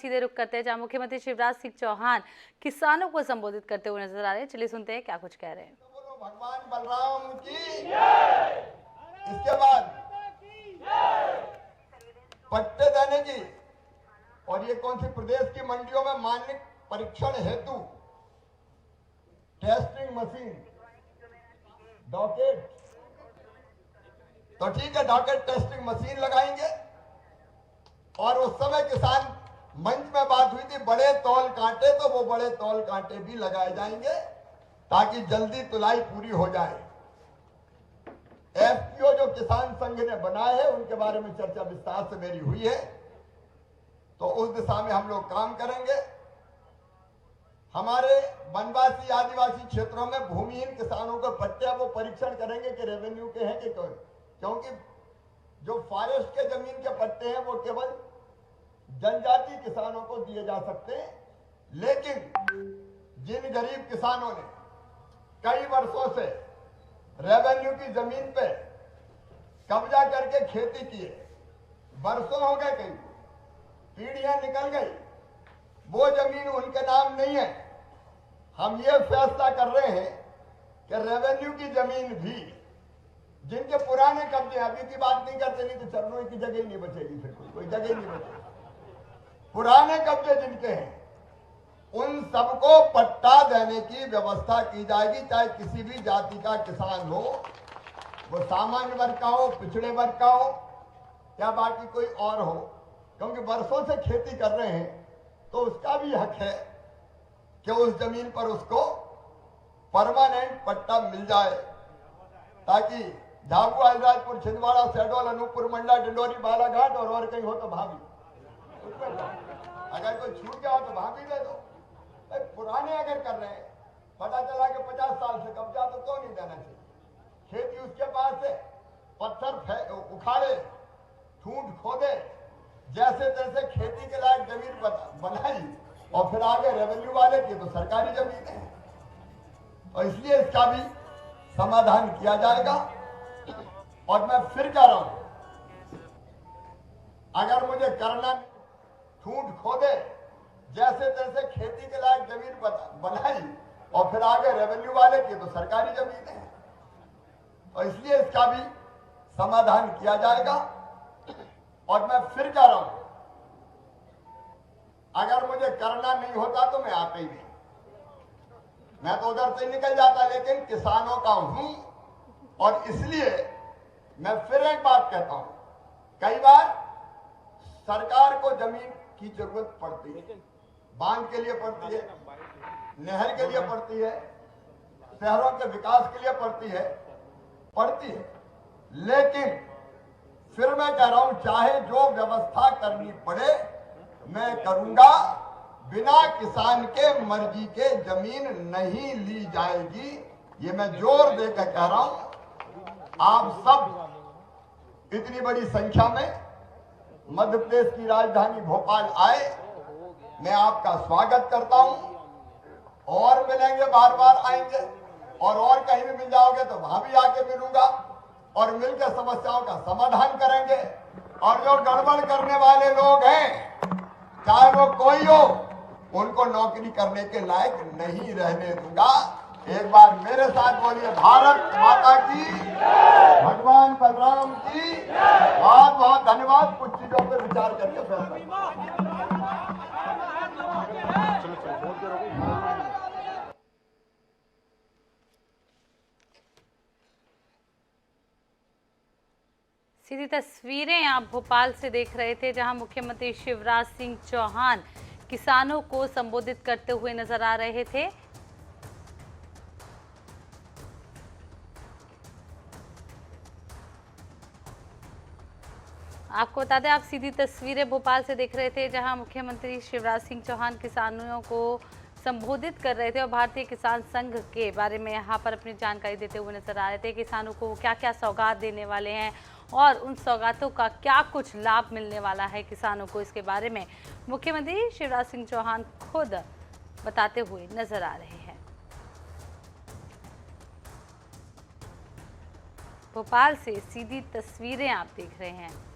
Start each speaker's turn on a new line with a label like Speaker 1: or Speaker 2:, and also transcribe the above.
Speaker 1: सीधे रुख करते हैं जहां मुख्यमंत्री शिवराज सिंह चौहान किसानों को संबोधित करते हुए नजर आ रहे हैं। चलिए सुनते हैं क्या कुछ कह रहे हैं।
Speaker 2: बोलो भगवान बलराम की जय। इसके बाद पट्टे देने की और ये कौन सी प्रदेश की मंडियों में मानक परीक्षण हेतु टेस्टिंग मशीन डॉकेट, तो ठीक है, डॉकेट टेस्टिंग मशीन लगाएंगे। और उस समय किसान मंच में बात हुई थी बड़े तौल कांटे, तो वो बड़े तौल कांटे भी लगाए जाएंगे ताकि जल्दी तुलाई पूरी हो जाए। एफपीओ जो किसान संघ ने बनाए हैं उनके बारे में चर्चा विस्तार से मेरी हुई है, तो उस दिशा में हम लोग काम करेंगे। हमारे वनवासी आदिवासी क्षेत्रों में भूमिहीन किसानों को पट्टे वो परीक्षण करेंगे कि रेवेन्यू के हैं कि क्योंकि जो फॉरेस्ट के जमीन के पट्टे हैं वो केवल जनजाति किसानों को दिए जा सकते हैं, लेकिन जिन गरीब किसानों ने कई वर्षों से रेवेन्यू की जमीन पे कब्जा करके खेती किए, वर्षों हो गए, कई पीढ़ियां निकल गई, वो जमीन उनके नाम नहीं है। हम ये फैसला कर रहे हैं कि रेवेन्यू की जमीन भी जिनके पुराने कब्जे, अभी की बात नहीं करते, नहीं तो चरणों की जगह ही नहीं बचेगी, फिर कोई जगह नहीं बचेगी। पुराने कब्जे जिनके हैं उन सबको पट्टा देने की व्यवस्था की जाएगी, चाहे किसी भी जाति का किसान हो, वो सामान्य वर्ग का हो, पिछड़े वर्ग का हो या बाकी कोई और हो, क्योंकि वर्षों से खेती कर रहे हैं तो उसका भी हक है कि उस जमीन पर उसको परमानेंट पट्टा मिल जाए, ताकि झाबुआ, अलीराजपुर, छिंदवाड़ा, शहडोल, अनूपपुर, मंडला, डिंडोरी, बालाघाट और कहीं हो तो भाभी, अगर कोई छूट गया हो तो भाभी दे दो। भाई पुराने अगर कर रहे हैं, पता चला कि 50 साल से कब्जा, तो क्यों नहीं देना चाहिए? खेती उसके पास है, पत्थर उखाड़े, ठूंठ खोदे, जैसे तैसे खेती के लायक जमीन बनाई और फिर आगे रेवेन्यू वाले की तो सरकारी जमीन है, और इसलिए इसका भी समाधान किया जाएगा। और मैं फिर कह रहा हूं, अगर मुझे करना ठूंठ खोदे, जैसे तैसे खेती के लायक जमीन बनाई और फिर आगे रेवेन्यू वाले की तो सरकारी जमीन है, और इसलिए इसका भी समाधान किया जाएगा। और मैं फिर कह रहा हूं, अगर मुझे करना नहीं होता तो मैं आता ही नहीं, मैं तो उधर से निकल जाता, लेकिन किसानों का हूं और इसलिए मैं फिर एक बात कहता हूं, कई बार सरकार को जमीन की जरूरत पड़ती है, बांध के लिए पड़ती है, नहर के लिए पड़ती है, शहरों के विकास के लिए पड़ती है, लेकिन फिर मैं कह रहा हूं, चाहे जो व्यवस्था करनी पड़े मैं करूंगा, बिना किसान के मर्जी के जमीन नहीं ली जाएगी। ये मैं जोर देकर कह रहा हूं। आप सब इतनी बड़ी संख्या में मध्य प्रदेश की राजधानी भोपाल आए, मैं आपका स्वागत करता हूं। और मिलेंगे, बार बार आएंगे, और कहीं भी मिल जाओगे तो वहां भी आके मिलूंगा और मिलकर समस्याओं का समाधान करेंगे। और जो गड़बड़ करने वाले लोग हैं, चाहे वो कोई हो, उनको नौकरी करने के लायक नहीं रहने दूंगा। एक बार मेरे साथ बोलिए, भारत माता की, भगवान बलराम की। बहुत बहुत धन्यवाद। कुछ चीजों पर विचार करके फैसला।
Speaker 1: सीधी तस्वीरें आप भोपाल से देख रहे थे, जहां मुख्यमंत्री शिवराज सिंह चौहान किसानों को संबोधित करते हुए नजर आ रहे थे। आपको बता दें, आप सीधी तस्वीरें भोपाल से देख रहे थे, जहां मुख्यमंत्री शिवराज सिंह चौहान किसानों को संबोधित कर रहे थे और भारतीय किसान संघ के बारे में यहाँ पर अपनी जानकारी देते हुए नजर आ रहे थे। किसानों को क्या क्या सौगात देने वाले हैं और उन सौगातों का क्या कुछ लाभ मिलने वाला है किसानों को, इसके बारे में मुख्यमंत्री शिवराज सिंह चौहान खुद बताते हुए नजर आ रहे हैं। भोपाल से सीधी तस्वीरें आप देख रहे हैं।